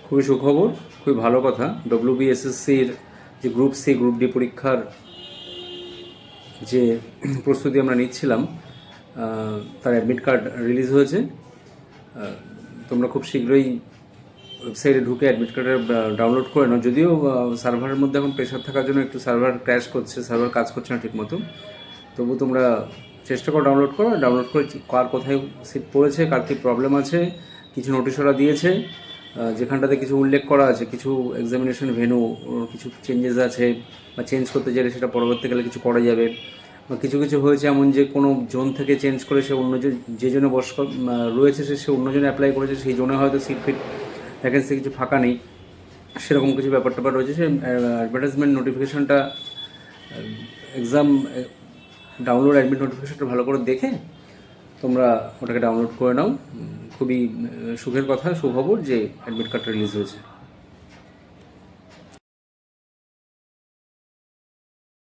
খুবই সুখবর, খুবই ভালো কথা। ডব্লিউবিএসএসসির যে গ্রুপ সি গ্রুপ ডি পরীক্ষার যে প্রস্তুতি আমরা নিচ্ছিলাম, তার অ্যাডমিট কার্ড রিলিজ হয়েছে। তোমরা খুব শীঘ্রই ওয়েবসাইটে ঢুকে অ্যাডমিট কার্ডের ডাউনলোড করে নাও। যদিও সার্ভারের মধ্যে এখন প্রেশার থাকার জন্য একটু সার্ভার ক্র্যাশ করছে, সার্ভার কাজ করছে না ঠিক মতো, তবু তোমরা চেষ্টা করো ডাউনলোড করো। ডাউনলোড করে কার কোথায় সিট পড়েছে, কার কী প্রবলেম আছে, কিছু নোটিশ ওরা দিয়েছে যেখানটাতে কিছু উল্লেখ করা আছে, কিছু এক্সামিনেশন ভেন্যু কিছু চেঞ্জেস আছে, বা চেঞ্জ করতে চাইলে সেটা পরবর্তীকালে কিছু করা যাবে। বা কিছু কিছু হয়েছে এমন যে কোনো জোন থেকে চেঞ্জ করে সে অন্য যে জোনে রয়েছে সে অন্য জনে অ্যাপ্লাই করেছে, সেই জোনে হয়তো সিট ফিট ভ্যাকেন্সি কিছু ফাঁকা নেই, সেরকম কিছু ব্যাপার ট্যাপার রয়েছে। সে অ্যাডভার্টাইজমেন্ট নোটিফিকেশানটা, এক্সাম ডাউনলোড অ্যাডমিট নোটিফিকেশানটা ভালো করে দেখে তোমরা ওটাকে ডাউনলোড করে নাও। খুবই সুখের কথা, সুখবর যে অ্যাডমিট কার্ডটা রিলিজ হয়েছে।